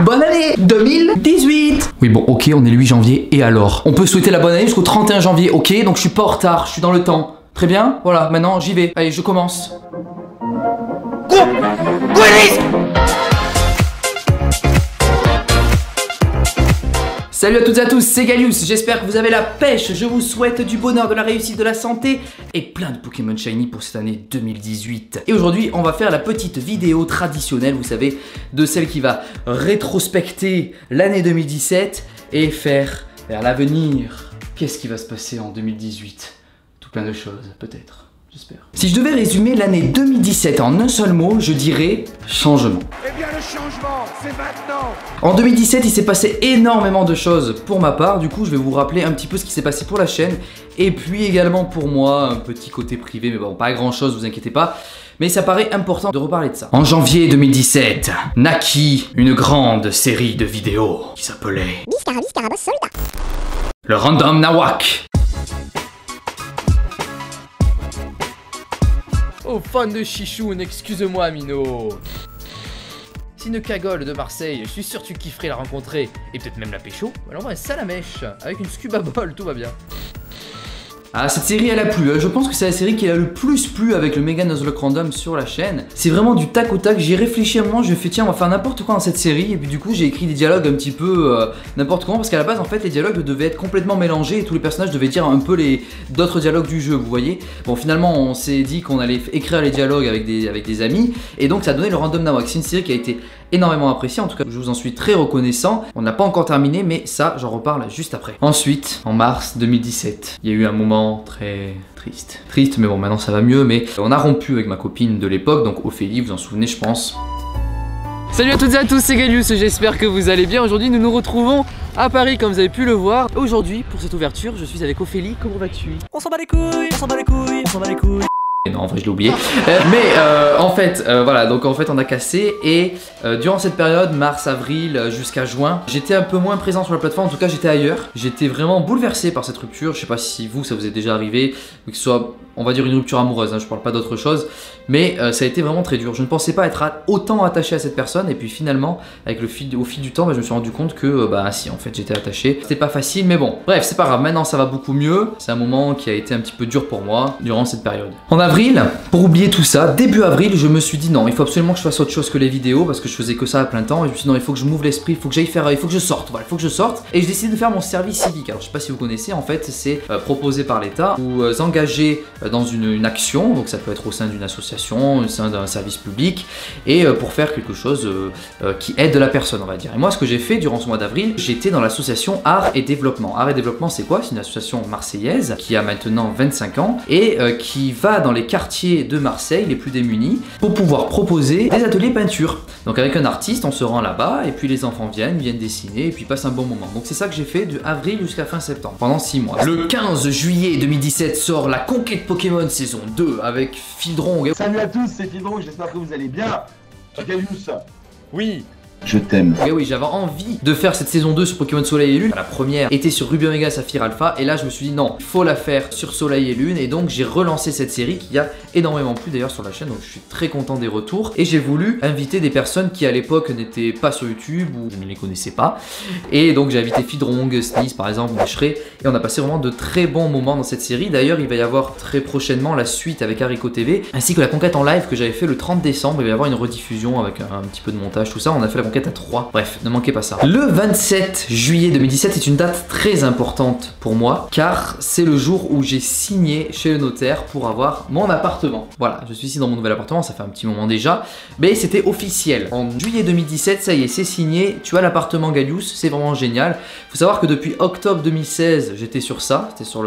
bonne année 2018. Oui bon ok, on est le 8 janvier et alors on peut souhaiter la bonne année jusqu'au 31 janvier, ok, donc je suis pas en retard, je suis dans le temps. Très bien, voilà, maintenant j'y vais. Allez, je commence. Salut à toutes et à tous, c'est Galius, j'espère que vous avez la pêche, je vous souhaite du bonheur, de la réussite, de la santé et plein de Pokémon Shiny pour cette année 2018. Et aujourd'hui, on va faire la petite vidéo traditionnelle, vous savez, de celle qui va rétrospecter l'année 2017 et faire vers l'avenir. Qu'est-ce qui va se passer en 2018? Tout plein de choses, peut-être. J'espère. Si je devais résumer l'année 2017 en un seul mot, je dirais changement. Eh bien le changement, c'est maintenant. En 2017, il s'est passé énormément de choses pour ma part, du coup je vais vous rappeler un petit peu ce qui s'est passé pour la chaîne, et puis également pour moi, un petit côté privé, mais bon, pas grand chose, vous inquiétez pas. Mais ça paraît important de reparler de ça. En janvier 2017, naquit une grande série de vidéos qui s'appelait Biscarabas Soldat. le Random Nawak. Oh fan de Chichoun, excuse-moi Amino. C'est une cagole de Marseille, je suis sûr que tu kifferais la rencontrer. Et peut-être même la pécho. Alors ouais, ça la mèche, avec une scuba ball, tout va bien. Ah, cette série elle a plu, je pense que c'est la série qui a le plus plu avec le Mega Nuzlocke Random sur la chaîne. C'est vraiment du tac au tac, j'y ai réfléchi à un moment, je me suis dit tiens on va faire n'importe quoi dans cette série. Et puis du coup j'ai écrit des dialogues un petit peu n'importe comment, parce qu'à la base en fait les dialogues devaient être complètement mélangés et tous les personnages devaient dire un peu d'autres dialogues du jeu, vous voyez. Bon finalement on s'est dit qu'on allait écrire les dialogues avec des amis, et donc ça a donné le Random Nawak. C'est une série qui a été énormément appréciée, en tout cas je vous en suis très reconnaissant. On n'a pas encore terminé mais ça j'en reparle juste après. Ensuite en mars 2017, il y a eu un moment très triste mais bon maintenant ça va mieux, mais on a rompu avec ma copine de l'époque, donc Ophélie, vous en souvenez je pense. Salut à toutes et à tous, c'est Galius, j'espère que vous allez bien. Aujourd'hui nous nous retrouvons à Paris comme vous avez pu le voir. Aujourd'hui pour cette ouverture je suis avec Ophélie, comment vas-tu? On s'en bat les couilles, on s'en bat les couilles, on s'en bat les couilles. Non en vrai je l'ai oublié. En fait voilà, donc en fait on a cassé et durant cette période, mars, avril jusqu'à juin, j'étais un peu moins présent sur la plateforme, en tout cas j'étais ailleurs. J'étais vraiment bouleversé par cette rupture, je sais pas si vous ça vous est déjà arrivé, que ce soit on va dire une rupture amoureuse, hein, je parle pas d'autre chose, mais ça a été vraiment très dur. Je ne pensais pas être autant attaché à cette personne et puis finalement avec au fil du temps je me suis rendu compte que si en fait j'étais attaché. C'était pas facile mais bon, bref c'est pas grave, maintenant ça va beaucoup mieux. C'est un moment qui a été un petit peu dur pour moi durant cette période. En avril, pour oublier tout ça, début avril je me suis dit non, il faut absolument que je fasse autre chose que les vidéos parce que je faisais que ça à plein temps, et je me suis dit non, il faut que je m'ouvre l'esprit, il faut que j'aille faire, il faut que je sorte, voilà, il faut que je sorte. Et j'ai décidé de faire mon service civique. Alors je sais pas si vous connaissez, en fait c'est proposé par l'État, vous engagez dans une action, donc ça peut être au sein d'une association, au sein d'un service public, et pour faire quelque chose qui aide la personne on va dire. Et moi ce que j'ai fait durant ce mois d'avril, j'étais dans l'association Art et Développement. Art et Développement c'est quoi? C'est une association marseillaise qui a maintenant 25 ans et qui va dans les quartiers de Marseille les plus démunis pour pouvoir proposer des ateliers peinture. Donc avec un artiste on se rend là-bas et puis les enfants viennent dessiner et puis passent un bon moment. Donc c'est ça que j'ai fait de avril jusqu'à fin septembre, pendant 6 mois. Le 15 juillet 2017 sort la Conquête Pokémon saison 2 avec Fildrong. Salut à tous, c'est Fildrong, j'espère que vous allez bien. Galius. Oui. Je t'aime. Et oui, j'avais envie de faire cette saison 2 sur Pokémon Soleil et Lune. La première était sur Ruby Omega Saphir Alpha, et là je me suis dit non, il faut la faire sur Soleil et Lune, et donc j'ai relancé cette série qui a énormément plu d'ailleurs sur la chaîne, donc je suis très content des retours. Et j'ai voulu inviter des personnes qui à l'époque n'étaient pas sur YouTube ou je ne les connaissais pas, et donc j'ai invité Fidrong, Sneeze par exemple, Mècheray, et on a passé vraiment de très bons moments dans cette série. D'ailleurs il va y avoir très prochainement la suite avec Haricot TV, ainsi que la conquête en live que j'avais fait le 30 décembre, il va y avoir une rediffusion avec un petit peu de montage, tout ça. On a fait la conquête à 3. Bref, ne manquez pas ça. Le 27 juillet 2017 est une date très importante pour moi, car c'est le jour où j'ai signé chez le notaire pour avoir mon appartement. Voilà, je suis ici dans mon nouvel appartement, ça fait un petit moment déjà, mais c'était officiel. En juillet 2017, ça y est, c'est signé, tu as l'appartement Galius, c'est vraiment génial. Faut savoir que depuis octobre 2016, j'étais sur ça, c'était sur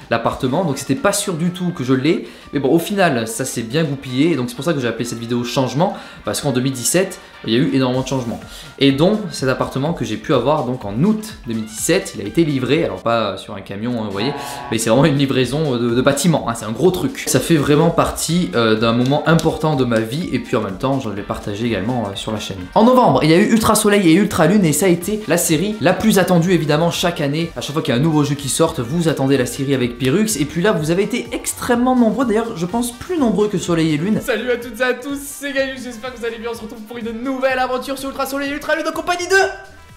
l'appartement, donc c'était pas sûr du tout que je l'ai, mais bon, au final, ça s'est bien goupillé, et donc c'est pour ça que j'ai appelé cette vidéo changement, parce qu'en 2017, il y a eu énormément de changements. Et donc cet appartement que j'ai pu avoir donc en août 2017, il a été livré, alors pas sur un camion hein, vous voyez, mais c'est vraiment une livraison de bâtiment, hein, c'est un gros truc. Ça fait vraiment partie d'un moment important de ma vie, et puis en même temps je l'ai partagé également sur la chaîne. En novembre, il y a eu Ultra Soleil et Ultra Lune, et ça a été la série la plus attendue évidemment chaque année. À chaque fois qu'il y a un nouveau jeu qui sort, vous attendez la série avec Pyrrhux, et puis là vous avez été extrêmement nombreux, d'ailleurs je pense plus nombreux que Soleil et Lune. Salut à toutes et à tous, c'est Galius, j'espère que vous allez bien, on se retrouve pour une nouvelle aventure sur Ultra Soleil et Ultra Lune en compagnie de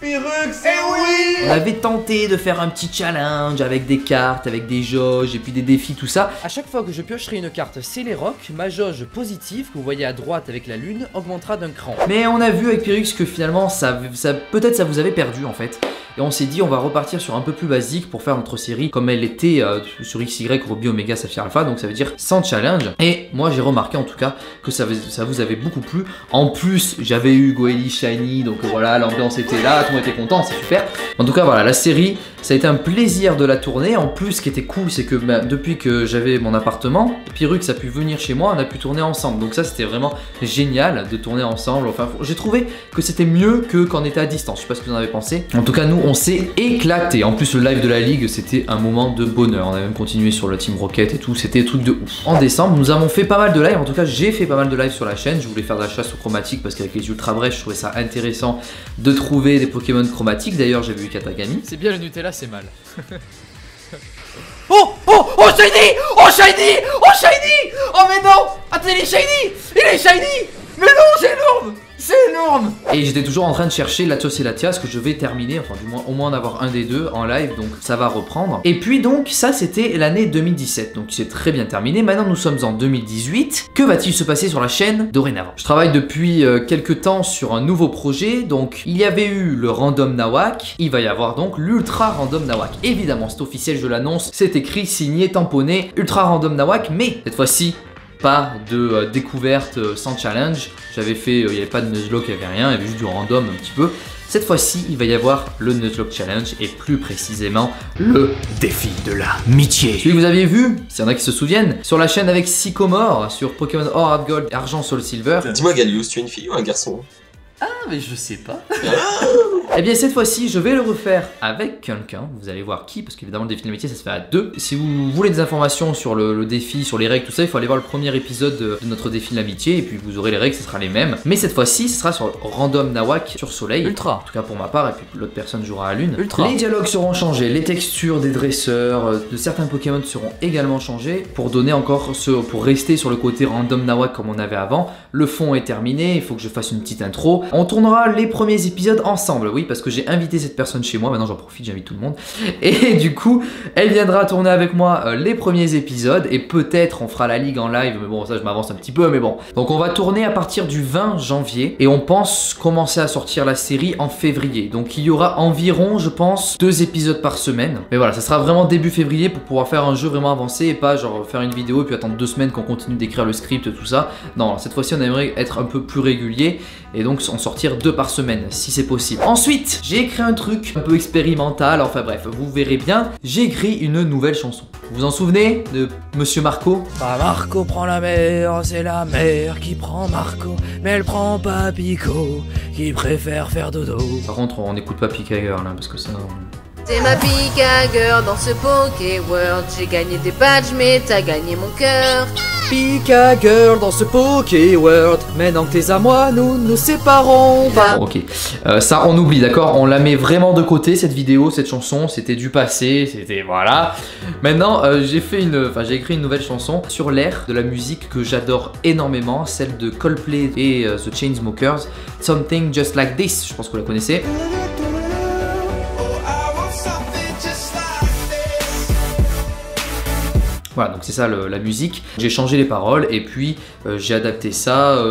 Pirux, oui. On avait tenté de faire un petit challenge avec des cartes, avec des jauges et puis des défis, tout ça. À chaque fois que je piocherai une carte Celeroc, ma jauge positive que vous voyez à droite avec la lune augmentera d'un cran. Mais on a vu avec Pirux que finalement peut-être ça vous avait perdu en fait. Et on s'est dit on va repartir sur un peu plus basique pour faire notre série comme elle était sur XY, Ruby, Omega, Saphir, Alpha, donc ça veut dire sans challenge. Et moi j'ai remarqué en tout cas que ça vous avait beaucoup plu. En plus j'avais eu Goeli, Shiny, donc voilà, l'ambiance était là, tout le monde était content, c'est super. En tout cas voilà, la série, ça a été un plaisir de la tourner. En plus ce qui était cool c'est que depuis que j'avais mon appartement, Pirux a pu venir chez moi, on a pu tourner ensemble. Donc ça c'était vraiment génial de tourner ensemble. Enfin j'ai trouvé que c'était mieux que quand on était à distance. Je sais pas ce que vous en avez pensé. En tout cas nous on s'est éclaté. En plus le live de la ligue c'était un moment de bonheur. On a même continué sur le Team Rocket et tout, c'était truc de ouf. En décembre nous avons fait pas mal de lives, en tout cas j'ai fait pas mal de lives sur la chaîne. Je voulais faire de la chasse aux chromatiques parce qu'avec les ultra brèches je trouvais ça intéressant de trouver des Pokémon chromatiques. D'ailleurs j'ai vu Katagami. C'est bien le Nutella, c'est mal. Oh Shiny! Oh Shiny! Oh Shiny! Oh mais non! Attends, il est Shiny! Il est Shiny! Mais non, c'est énorme! C'est énorme! Et j'étais toujours en train de chercher Latios et Latias que je vais terminer, enfin du moins au moins en avoir un des deux en live, donc ça va reprendre. Et puis donc ça c'était l'année 2017, donc c'est très bien terminé. Maintenant nous sommes en 2018. Que va-t-il se passer sur la chaîne dorénavant? Je travaille depuis quelques temps sur un nouveau projet, donc il y avait eu le Random Nawak, il va y avoir donc l'Ultra Random Nawak. Évidemment c'est officiel, je l'annonce, c'est écrit, signé, tamponné, Ultra Random Nawak, mais cette fois-ci pas de découverte sans challenge. J'avais fait, il n'y avait pas de Nuzlocke, il n'y avait rien, il y avait juste du random un petit peu. Cette fois-ci, il va y avoir le Nuzlocke Challenge et plus précisément le défi de l'amitié. Celui que vous aviez vu, s'il y en a qui se souviennent, sur la chaîne avec Sycomore, sur Pokémon Or, Hard Gold, Argent, Soul Silver. Dis-moi Gallius, tu es une fille ou un garçon? Ah mais je sais pas. Eh bien cette fois-ci je vais le refaire avec quelqu'un, vous allez voir qui, parce qu'évidemment le défi de l'amitié ça se fait à deux. Si vous voulez des informations sur le défi, sur les règles, tout ça, il faut aller voir le premier épisode de notre défi de l'amitié et puis vous aurez les règles, ce sera les mêmes. Mais cette fois-ci ce sera sur Random Nawak sur Soleil. Ultra. En tout cas pour ma part, et puis l'autre personne jouera à Lune. Ultra. Les dialogues seront changés, les textures des dresseurs, de certains Pokémon seront également changés pour donner encore pour rester sur le côté Random Nawak comme on avait avant. Le fond est terminé, il faut que je fasse une petite intro. On tournera les premiers épisodes ensemble, oui, parce que j'ai invité cette personne chez moi, maintenant j'en profite, j'invite tout le monde. Et du coup, elle viendra tourner avec moi les premiers épisodes et peut-être on fera la ligue en live, mais bon, ça je m'avance un petit peu, mais bon. Donc on va tourner à partir du 20 janvier et on pense commencer à sortir la série en février. Donc il y aura environ, je pense, 2 épisodes par semaine. Mais voilà, ça sera vraiment début février pour pouvoir faire un jeu vraiment avancé et pas genre faire une vidéo et puis attendre 2 semaines qu'on continue d'écrire le script, tout ça. Non, cette fois-ci on aimerait être un peu plus régulier et donc en sortir 2 par semaine si c'est possible. Ensuite j'ai écrit un truc un peu expérimental, enfin bref vous verrez bien, j'ai écrit une nouvelle chanson. Vous vous en souvenez de Monsieur Marco? Bah Marco prend la mer, c'est la mer qui prend Marco, mais elle prend pas Pico, qui préfère faire dodo. Par contre on n'écoute pas Pika Girl là parce que ça... C'est ma Pika Girl dans ce Poké World. J'ai gagné des badges mais t'as gagné mon cœur. Pika Girl dans ce Poké World, maintenant que t'es à moi, nous nous séparons pas. Bon, ok, ça on oublie, d'accord? On la met vraiment de côté cette vidéo, cette chanson, c'était du passé, c'était voilà. Maintenant j'ai écrit une nouvelle chanson sur l'air de la musique que j'adore énormément, celle de Coldplay et The Chainsmokers, Something Just Like This, je pense que vous la connaissez. Voilà, donc c'est ça la musique. J'ai changé les paroles et puis j'ai adapté ça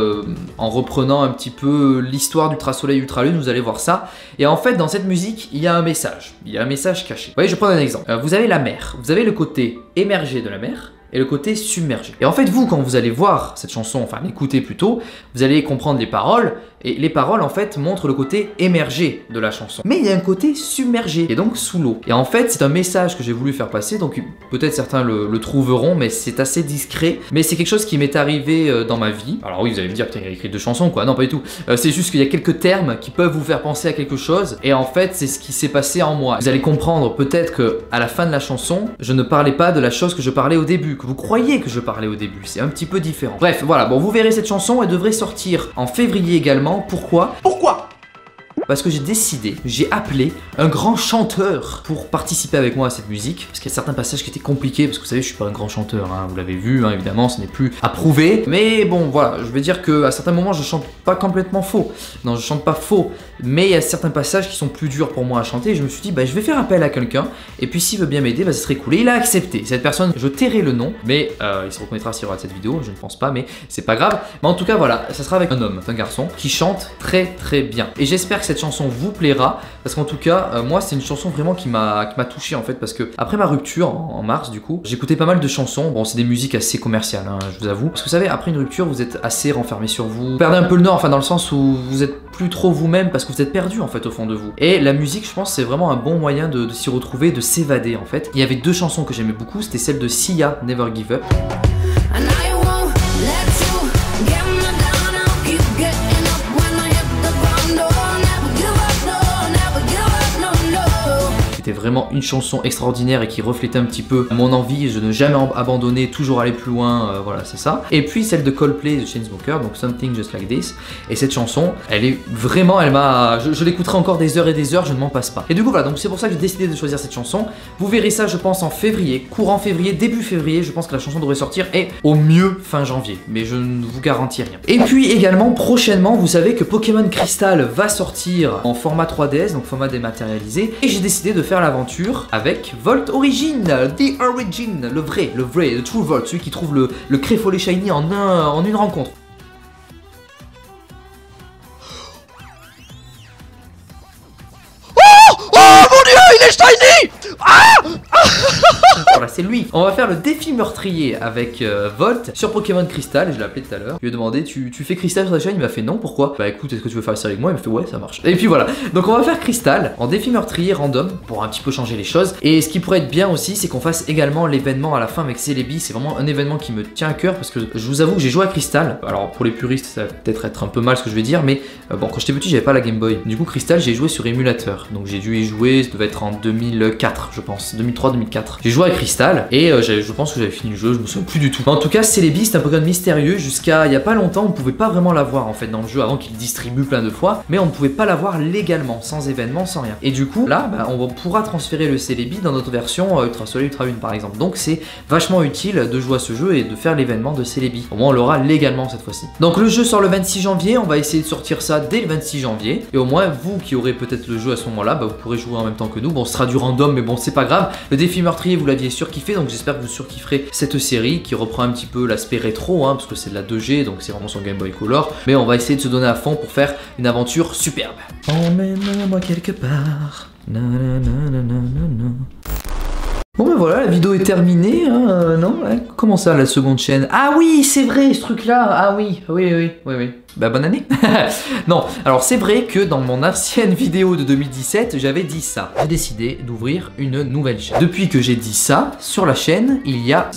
en reprenant un petit peu l'histoire d'Ultra Soleil Ultra Lune, vous allez voir ça. Et en fait, dans cette musique, il y a un message. Il y a un message caché. Vous voyez, je vais prendre un exemple. Vous avez la mer. Vous avez le côté émergé de la mer et le côté submergé. Et en fait, vous, quand vous allez voir cette chanson, enfin l'écouter plutôt, vous allez comprendre les paroles. Et les paroles, en fait, montrent le côté émergé de la chanson. Mais il y a un côté submergé, et donc sous l'eau. Et en fait, c'est un message que j'ai voulu faire passer, donc peut-être certains le trouveront, mais c'est assez discret. Mais c'est quelque chose qui m'est arrivé dans ma vie. Alors oui, vous allez me dire, putain, il a écrit 2 chansons, quoi. Non, pas du tout. C'est juste qu'il y a quelques termes qui peuvent vous faire penser à quelque chose. Et en fait, c'est ce qui s'est passé en moi. Vous allez comprendre peut-être qu'à la fin de la chanson, je ne parlais pas de la chose que je parlais au début, que vous croyez que je parlais au début. C'est un petit peu différent. Bref, voilà. Bon, vous verrez cette chanson, elle devrait sortir en février également. Pourquoi? parce que j'ai appelé un grand chanteur pour participer avec moi à cette musique, parce qu'il y a certains passages qui étaient compliqués, parce que vous savez je suis pas un grand chanteur, hein, vous l'avez vu, hein, évidemment ce n'est plus approuvé, mais bon voilà, je veux dire qu'à certains moments je chante pas complètement faux, non je chante pas faux, mais il y a certains passages qui sont plus durs pour moi à chanter, et je me suis dit bah je vais faire appel à quelqu'un, et puis s'il veut bien m'aider, bah ce serait cool, et il a accepté. Cette personne, je tairai le nom, mais il se reconnaîtra s'il aura cette vidéo, je ne pense pas, mais c'est pas grave, mais en tout cas voilà, ça sera avec un homme, un garçon, qui chante très très bien, et j'espère que cette chanson vous plaira, parce qu'en tout cas moi c'est une chanson vraiment qui m'a touché en fait, parce que après ma rupture en mars du coup, j'écoutais pas mal de chansons, bon c'est des musiques assez commerciales hein, je vous avoue, parce que vous savez après une rupture vous êtes assez renfermé sur vous perdez un peu le nord, enfin dans le sens où vous êtes plus trop vous-même parce que vous êtes perdu en fait au fond de vous, et la musique je pense c'est vraiment un bon moyen de s'y retrouver, de s'évader en fait. Il y avait deux chansons que j'aimais beaucoup, c'était celle de Sia, Never Give Up. C'était vraiment une chanson extraordinaire et qui reflétait un petit peu mon envie de ne jamais abandonner, toujours aller plus loin, voilà c'est ça. Et puis celle de Coldplay, de Chainsmokers, donc Something Just Like This. Et cette chanson, elle est vraiment, je l'écouterai encore des heures et des heures, je ne m'en passe pas. Et du coup voilà, donc c'est pour ça que j'ai décidé de choisir cette chanson. Vous verrez ça je pense en février, courant février, début février, je pense que la chanson devrait sortir, et au mieux fin janvier, mais je ne vous garantis rien. Et puis également prochainement, vous savez que Pokémon Crystal va sortir en format 3DS, donc format dématérialisé, et j'ai décidé de faire l'aventure avec Volt Origin, The Origin, le vrai, le True Volt, celui qui trouve le Créfollet Shiny en une rencontre. Voilà, c'est lui. On va faire le défi meurtrier avec Volt sur Pokémon Crystal. Je l'ai appelé tout à l'heure. Je lui ai demandé tu fais Crystal sur la chaîne? Il m'a fait non, pourquoi? Bah écoute, est-ce que tu veux faire ça avec moi? Il m'a fait ouais, ça marche. Et puis voilà. Donc on va faire Crystal en défi meurtrier random pour un petit peu changer les choses. Et ce qui pourrait être bien aussi, c'est qu'on fasse également l'événement à la fin avec Celebi. C'est vraiment un événement qui me tient à cœur parce que je vous avoue que j'ai joué à Crystal. Alors pour les puristes, ça va peut-être être un peu mal ce que je vais dire, mais bon, quand j'étais petit, j'avais pas la Game Boy. Du coup, Crystal, j'ai joué sur émulateur. Donc j'ai dû y jouer, ça devait être en 2004, je pense. 2003-2004. J'ai joué à Crystal et je pense que j'avais fini le jeu, je me souviens plus du tout. Mais en tout cas, Celebi, c'est un Pokémon mystérieux. Jusqu'à il y a pas longtemps, on pouvait pas vraiment l'avoir en fait dans le jeu avant qu'il distribue plein de fois, mais on ne pouvait pas l'avoir légalement, sans événement, sans rien. Et du coup, là, bah, on pourra transférer le Celebi dans notre version Ultra Soleil, Ultra Lune par exemple. Donc c'est vachement utile de jouer à ce jeu et de faire l'événement de Celebi. Au moins, on l'aura légalement cette fois-ci. Donc le jeu sort le 26 janvier, on va essayer de sortir ça dès le 26 janvier. Et au moins, vous qui aurez peut-être le jeu à ce moment-là, bah, vous pourrez jouer en même temps que nous. Bon, ce sera du random, mais bon, c'est pas grave. Le défi meurtrier, vous l'aviez surkiffé, donc j'espère que vous surkifferez cette série qui reprend un petit peu l'aspect rétro, hein, parce que c'est de la 2G, donc c'est vraiment sur Game Boy Color. Mais on va essayer de se donner à fond pour faire une aventure superbe. Emmène-moi quelque part. Na, na, na, na, na, na. Bon ben voilà, la vidéo est terminée, hein, non ouais. Comment ça, la seconde chaîne? Ah oui, c'est vrai, ce truc-là, ah oui. Bah bonne année. Non, alors c'est vrai que dans mon ancienne vidéo de 2017, j'avais dit ça. J'ai décidé d'ouvrir une nouvelle chaîne. Depuis que j'ai dit ça, sur la chaîne, il y a...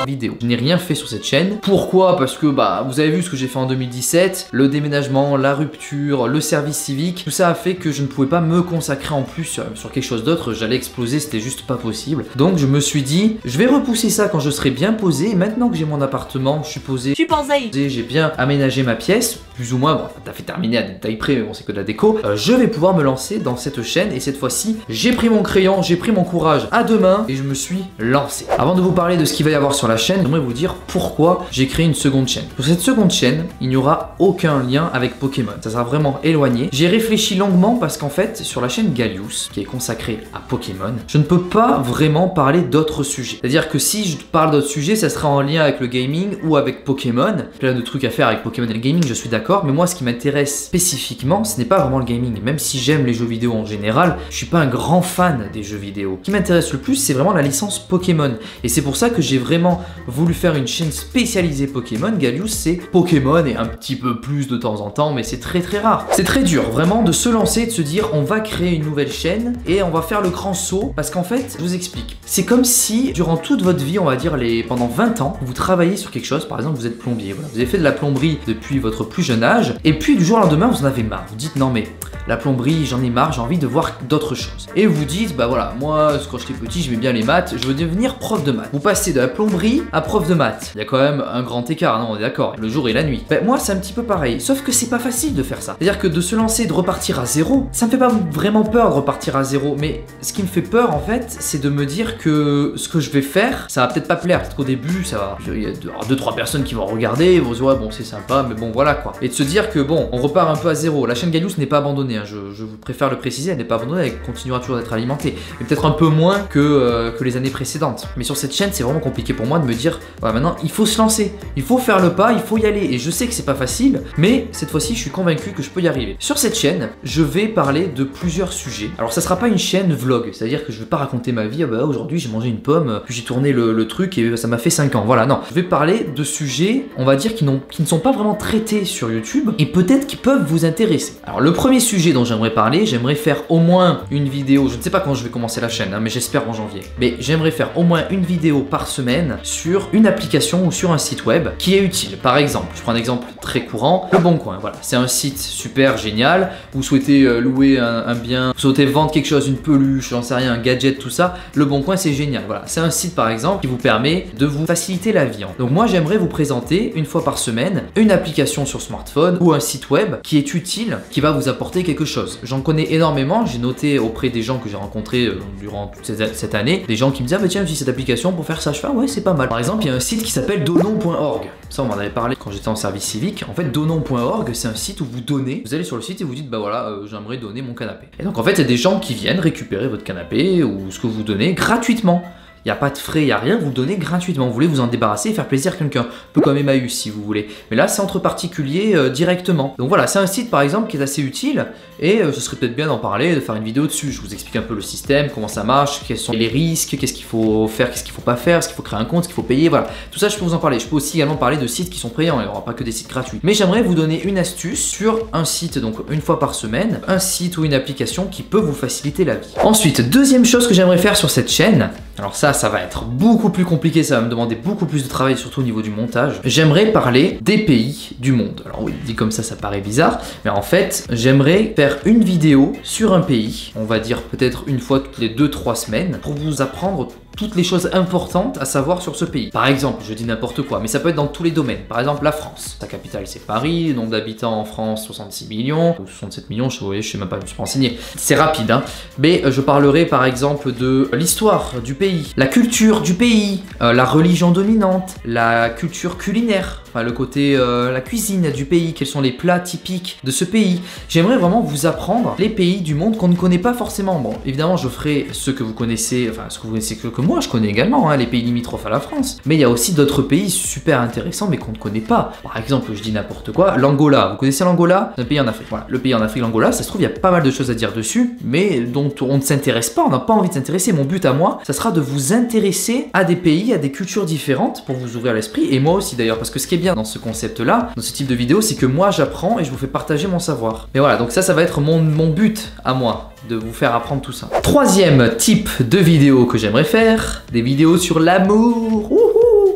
vidéo. Je n'ai rien fait sur cette chaîne. Pourquoi? Parce que bah vous avez vu ce que j'ai fait en 2017, le déménagement, la rupture, le service civique, tout ça a fait que je ne pouvais pas me consacrer en plus sur quelque chose d'autre, j'allais exploser, c'était juste pas possible. Donc je me suis dit, je vais repousser ça quand je serai bien posé. Maintenant que j'ai mon appartement, je suis posé, j'ai bien aménagé ma pièce, plus ou moins, bon, t'as fait terminer à détail près, mais bon c'est que de la déco, je vais pouvoir me lancer dans cette chaîne et cette fois-ci, j'ai pris mon crayon, j'ai pris mon courage à deux mains et je me suis lancé. Avant de vous parler de ce qu'il va y avoir sur la chaîne, j'aimerais vous dire pourquoi j'ai créé une seconde chaîne. Pour cette seconde chaîne, il n'y aura aucun lien avec Pokémon. Ça sera vraiment éloigné. J'ai réfléchi longuement parce qu'en fait, sur la chaîne Galious, qui est consacrée à Pokémon, je ne peux pas vraiment parler d'autres sujets. C'est-à-dire que si je parle d'autres sujets, ça sera en lien avec le gaming ou avec Pokémon. Plein de trucs à faire avec Pokémon et le gaming, je suis d'accord. Mais moi, ce qui m'intéresse spécifiquement, ce n'est pas vraiment le gaming. Même si j'aime les jeux vidéo en général, je suis pas un grand fan des jeux vidéo. Ce qui m'intéresse le plus, c'est vraiment la licence Pokémon. Et c'est pour ça que j'ai vraiment voulu faire une chaîne spécialisée Pokémon. Galious, c'est Pokémon et un petit peu plus de temps en temps, mais c'est très rare. C'est très dur vraiment de se lancer, de se dire on va créer une nouvelle chaîne et on va faire le grand saut, parce qu'en fait, je vous explique, c'est comme si durant toute votre vie, on va dire pendant 20 ans, vous travaillez sur quelque chose. Par exemple, vous êtes plombier, voilà. Vous avez fait de la plomberie depuis votre plus jeune âge et puis du jour au lendemain, vous en avez marre. Vous dites non mais la plomberie, j'en ai marre, j'ai envie de voir d'autres choses. Et vous dites, bah voilà, moi quand j'étais petit, j'aimais bien les maths, je veux devenir prof de maths. Vous passez de la plomberie à prof de maths. Il y a quand même un grand écart, non, on est d'accord, le jour et la nuit. Moi c'est un petit peu pareil, sauf que c'est pas facile de faire ça. C'est-à-dire que de se lancer, de repartir à zéro, ça me fait pas vraiment peur de repartir à zéro, mais ce qui me fait peur en fait, c'est de me dire que ce que je vais faire, ça va peut-être pas plaire, peut-être qu'au début, ça va, il y a 2-3 personnes qui vont regarder, ils vont se dire ouais bon c'est sympa, mais bon voilà quoi. Et de se dire que bon, on repart un peu à zéro. La chaîne Galious n'est pas abandonnée, hein. Je vous préfère le préciser, elle n'est pas abandonnée, elle continuera toujours d'être alimentée, mais peut-être un peu moins que les années précédentes. Mais sur cette chaîne, c'est vraiment compliqué pour moi de me dire ouais, maintenant il faut se lancer, il faut faire le pas, il faut y aller. Et je sais que c'est pas facile, mais cette fois-ci, je suis convaincu que je peux y arriver. Sur cette chaîne, je vais parler de plusieurs sujets. Alors ça sera pas une chaîne vlog, c'est-à-dire que je vais pas raconter ma vie, ah bah aujourd'hui j'ai mangé une pomme, puis j'ai tourné le truc et ça m'a fait 5 ans. Voilà, non. Je vais parler de sujets, on va dire, qui ne sont pas vraiment traités sur YouTube et peut-être qui peuvent vous intéresser. Alors le premier sujet dont j'aimerais parler, j'aimerais faire au moins une vidéo, je ne sais pas quand je vais commencer la chaîne, hein, mais j'espère en janvier. Mais j'aimerais faire au moins une vidéo par semaine sur une application ou sur un site web qui est utile. Par exemple, je prends un exemple très courant, Le Bon Coin. Voilà, c'est un site super génial. Vous souhaitez louer un bien, vous souhaitez vendre quelque chose, une peluche, j'en sais rien, un gadget, tout ça. Le Bon Coin, c'est génial. Voilà, c'est un site par exemple qui vous permet de vous faciliter la vie. Donc moi, j'aimerais vous présenter une fois par semaine une application sur smartphone ou un site web qui est utile, qui va vous apporter quelque chose. J'en connais énormément. J'ai noté auprès des gens que j'ai rencontrés durant toute cette année, des gens qui me disaient ah bah tiens, j'ai cette application pour faire ça. Je fais ah ouais, c'est pas mal. Par exemple, il y a un site qui s'appelle donon.org. Ça, on m'en avait parlé quand j'étais en service civique. En fait, donon.org, c'est un site où vous donnez. Vous allez sur le site et vous dites bah voilà, j'aimerais donner mon canapé. Et donc en fait, il y a des gens qui viennent récupérer votre canapé ou ce que vous donnez gratuitement. Il n'y a pas de frais, il n'y a rien, vous le donnez gratuitement. Vous voulez vous en débarrasser et faire plaisir à quelqu'un. Un peu comme Emmaüs si vous voulez. Mais là, c'est entre particuliers directement. Donc voilà, c'est un site par exemple qui est assez utile et ce serait peut-être bien d'en parler, de faire une vidéo dessus. Je vous explique un peu le système, comment ça marche, quels sont les risques, qu'est-ce qu'il faut faire, qu'est-ce qu'il ne faut pas faire, est-ce qu'il faut créer un compte, ce qu'il faut payer. Voilà, tout ça, je peux vous en parler. Je peux aussi également parler de sites qui sont payants. Il n'y aura pas que des sites gratuits. Mais j'aimerais vous donner une astuce sur un site, donc une fois par semaine, un site ou une application qui peut vous faciliter la vie. Ensuite, deuxième chose que j'aimerais faire sur cette chaîne, alors ça va être beaucoup plus compliqué, ça va me demander beaucoup plus de travail, surtout au niveau du montage. J'aimerais parler des pays du monde. Alors oui, dit comme ça paraît bizarre, mais en fait, j'aimerais faire une vidéo sur un pays, on va dire peut-être une fois toutes les 2-3 semaines, pour vous apprendre toutes les choses importantes à savoir sur ce pays. Par exemple, je dis n'importe quoi, mais ça peut être dans tous les domaines. Par exemple, la France. Sa capitale, c'est Paris. Le nombre d'habitants en France, 66 millions. Ou 67 millions, je sais même pas, je me suis pas renseigné. C'est rapide, hein. Mais je parlerai par exemple de l'histoire du pays, la culture du pays, la religion dominante, la culture culinaire, enfin le côté, la cuisine du pays, quels sont les plats typiques de ce pays. J'aimerais vraiment vous apprendre les pays du monde qu'on ne connaît pas forcément. Bon, évidemment, je ferai ceux que vous connaissez, enfin, ce que vous connaissez que moi je connais également, hein, les pays limitrophes à la France. Mais il y a aussi d'autres pays super intéressants mais qu'on ne connaît pas. Par exemple, je dis n'importe quoi, l'Angola. Vous connaissez l'Angola? C'est un pays en Afrique. Voilà, le pays en Afrique, l'Angola, ça se trouve, il y a pas mal de choses à dire dessus, mais dont on ne s'intéresse pas, on n'a pas envie de s'intéresser. Mon but à moi, ça sera de vous intéresser à des pays, à des cultures différentes pour vous ouvrir l'esprit, et moi aussi d'ailleurs, parce que ce qui est bien dans ce concept-là, dans ce type de vidéo, c'est que moi j'apprends et je vous fais partager mon savoir. Mais voilà, donc ça va être mon but à moi, de vous faire apprendre tout ça. Troisième type de vidéo que j'aimerais faire, des vidéos sur l'amour.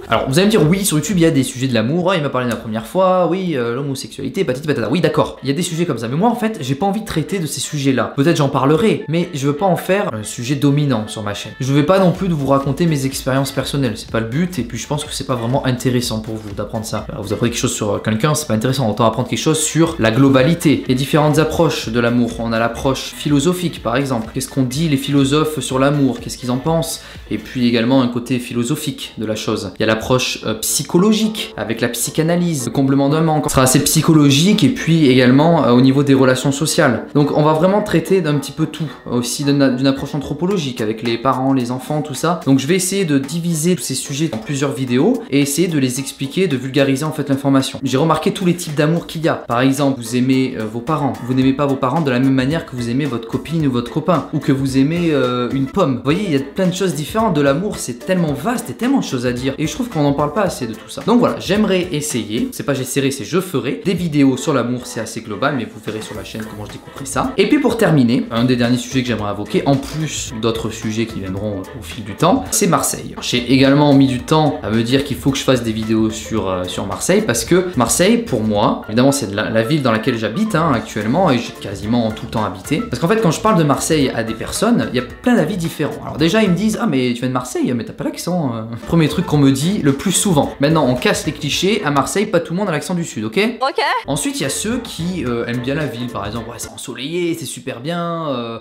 Alors vous allez me dire oui, sur YouTube il y a des sujets de l'amour, il m'a parlé la première fois, oui, l'homosexualité, patati patata, oui d'accord, il y a des sujets comme ça, mais moi en fait j'ai pas envie de traiter de ces sujets là, peut-être j'en parlerai, mais je veux pas en faire un sujet dominant sur ma chaîne. Je vais pas non plus de vous raconter mes expériences personnelles, c'est pas le but, et puis je pense que c'est pas vraiment intéressant pour vous d'apprendre ça. Alors, vous apprenez quelque chose sur quelqu'un, c'est pas intéressant, autant apprendre quelque chose sur la globalité, les différentes approches de l'amour. On a l'approche philosophique par exemple, qu'est-ce qu'on dit les philosophes sur l'amour, qu'est-ce qu'ils en pensent, et puis également un côté philosophique de la chose. Il y a l'approche psychologique avec la psychanalyse, le comblement d'un manque. Ce sera assez psychologique et puis également au niveau des relations sociales. Donc on va vraiment traiter d'un petit peu tout, aussi d'une approche anthropologique avec les parents, les enfants, tout ça. Donc je vais essayer de diviser tous ces sujets en plusieurs vidéos et essayer de les expliquer, de vulgariser en fait l'information. J'ai remarqué tous les types d'amour qu'il y a. Par exemple, vous aimez vos parents, vous n'aimez pas vos parents de la même manière que vous aimez votre copine ou votre copain, ou que vous aimez une pomme. Vous voyez, il y a plein de choses différentes différentes. De l'amour, c'est tellement vaste et tellement de choses à dire. Et je trouve qu'on n'en parle pas assez de tout ça. Donc voilà, j'aimerais essayer, c'est pas j'essaierai, c'est je ferai des vidéos sur l'amour, c'est assez global, mais vous verrez sur la chaîne comment je découperai ça. Et puis pour terminer, un des derniers sujets que j'aimerais évoquer, en plus d'autres sujets qui viendront au fil du temps, c'est Marseille. J'ai également mis du temps à me dire qu'il faut que je fasse des vidéos sur Marseille, parce que Marseille, pour moi, évidemment c'est la ville dans laquelle j'habite actuellement, et j'ai quasiment tout le temps habité. Parce qu'en fait, quand je parle de Marseille à des personnes, il y a plein d'avis différents. Alors déjà, ils me disent, ah mais tu viens de Marseille, mais t'as pas l'accent. Premier truc qu'on me dit le plus souvent. Maintenant, on casse les clichés, à Marseille, pas tout le monde a l'accent du sud, ok? Ok. Ensuite, il y a ceux qui aiment bien la ville, par exemple, ouais, c'est ensoleillé, c'est super bien,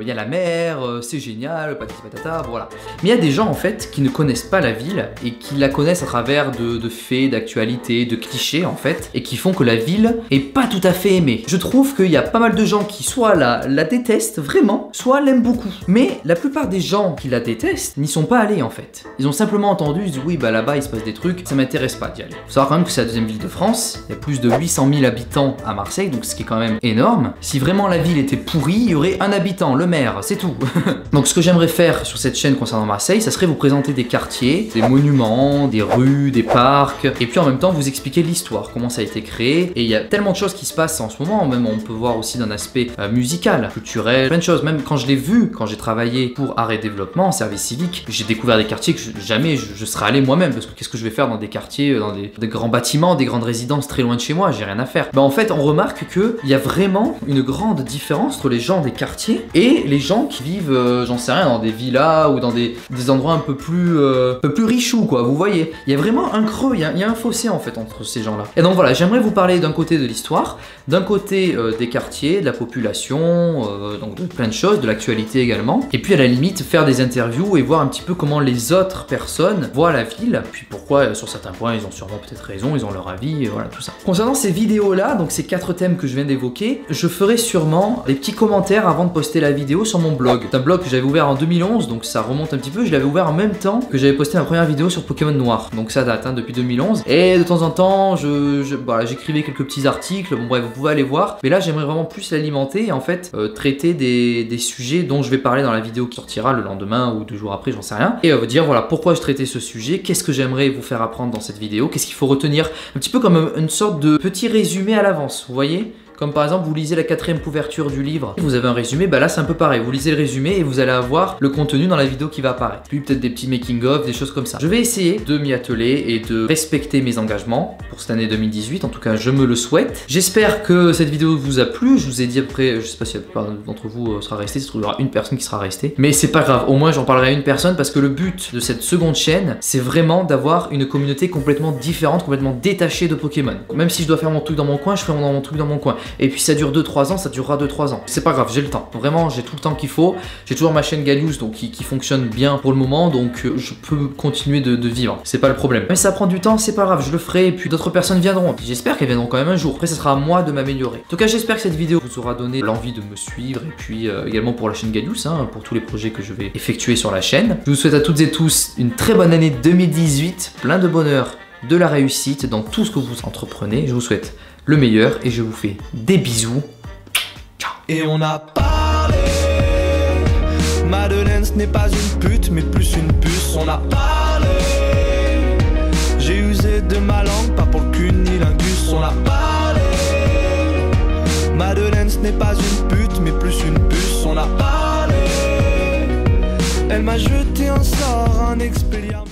y a la mer, c'est génial, patati patata, voilà. Mais il y a des gens en fait qui ne connaissent pas la ville et qui la connaissent à travers de faits, d'actualités, de clichés en fait, et qui font que la ville est pas tout à fait aimée. Je trouve qu'il y a pas mal de gens qui soit la détestent vraiment, soit l'aiment beaucoup. Mais la plupart des gens qui la détestent n'y sont pas allés en fait. Ils ont simplement entendu, ils disent oui bah là-bas il se passe des trucs, ça m'intéresse pas d'y aller. Faut savoir quand même que c'est la deuxième ville de France, il y a plus de 800 000 habitants à Marseille, donc ce qui est quand même énorme. Si vraiment la ville était pourrie, il y aurait un habitant, le maire, c'est tout. Donc ce que j'aimerais faire sur cette chaîne concernant Marseille, ça serait vous présenter des quartiers, des monuments, des rues, des parcs, et puis en même temps vous expliquer l'histoire, comment ça a été créé. Et il y a tellement de choses qui se passent en ce moment, même on peut voir aussi d'un aspect musical, culturel, plein de choses. Même quand je l'ai vu, quand j'ai travaillé pour Art et Développement, service civique, j'ai découvert des quartiers que jamais je serais allé moi-même, parce que qu'est-ce que je vais faire dans des quartiers, dans des grands bâtiments, des grandes résidences très loin de chez moi, j'ai rien à faire. En fait, on remarque qu'il y a vraiment une grande différence entre les gens des quartiers et les gens qui vivent, j'en sais rien, dans des villas ou dans des endroits un peu plus richoux, quoi. Vous voyez, il y a vraiment un creux, il y a un fossé en fait entre ces gens-là. Et donc voilà, j'aimerais vous parler d'un côté de l'histoire, d'un côté des quartiers, de la population, donc de plein de choses, de l'actualité également. Et puis à la limite, faire des interviews et voir un petit peu comment les autres personnes voient la ville, puis pourquoi sur certains points ils ont sûrement peut-être raison, ils ont leur avis, et voilà tout ça. Concernant ces vidéos-là, donc ces 4 thèmes que je viens d'évoquer, je ferai sûrement des petits commentaires avant de poster la vidéo sur mon blog. C'est un blog que j'avais ouvert en 2011, donc ça remonte un petit peu. Je l'avais ouvert en même temps que j'avais posté ma première vidéo sur Pokémon Noir, donc ça date depuis 2011. Et de temps en temps, voilà, j'écrivais quelques petits articles. Bon bref, vous pouvez aller voir. Mais là, j'aimerais vraiment plus l'alimenter et en fait traiter des sujets dont je vais parler dans la vidéo qui sortira le lendemain ou 2 jours après, j'en sais rien. Et vous dire voilà pourquoi je traitais ce sujet, qu'est-ce que j'aimerais vous faire apprendre dans cette vidéo, qu'est-ce qu'il faut retenir, un petit peu comme une sorte de petit résumé à l'avance, vous voyez? Comme par exemple, vous lisez la 4e couverture du livre, vous avez un résumé, bah là c'est un peu pareil, vous lisez le résumé et vous allez avoir le contenu dans la vidéo qui va apparaître. Puis peut-être des petits making-of, des choses comme ça. Je vais essayer de m'y atteler et de respecter mes engagements pour cette année 2018, en tout cas je me le souhaite. J'espère que cette vidéo vous a plu, je vous ai dit après, je sais pas si la plupart d'entre vous sera resté, il y aura une personne qui sera restée. Mais c'est pas grave, au moins j'en parlerai à une personne parce que le but de cette seconde chaîne, c'est vraiment d'avoir une communauté complètement différente, complètement détachée de Pokémon. Même si je dois faire mon truc dans mon coin, je ferai mon truc dans mon coin. Et puis ça dure 2-3 ans, ça durera 2-3 ans. C'est pas grave, j'ai le temps. Vraiment, j'ai tout le temps qu'il faut. J'ai toujours ma chaîne Galious donc qui fonctionne bien pour le moment, donc je peux continuer de vivre. C'est pas le problème. Mais ça prend du temps, c'est pas grave, je le ferai et puis d'autres personnes viendront. J'espère qu'elles viendront quand même un jour. Après, ça sera à moi de m'améliorer. En tout cas, j'espère que cette vidéo vous aura donné l'envie de me suivre et puis également pour la chaîne Galious, pour tous les projets que je vais effectuer sur la chaîne. Je vous souhaite à toutes et tous une très bonne année 2018, plein de bonheur, de la réussite dans tout ce que vous entreprenez. Je vous souhaite le meilleur et je vous fais des bisous. Ciao. Et on a parlé, Madeleine ce n'est pas une pute mais plus une puce. On a parlé, j'ai usé de ma langue, pas pour le cul ni l'ingus. On a parlé, Madeleine ce n'est pas une pute mais plus une puce. On a parlé, elle m'a jeté un sort, un expédient.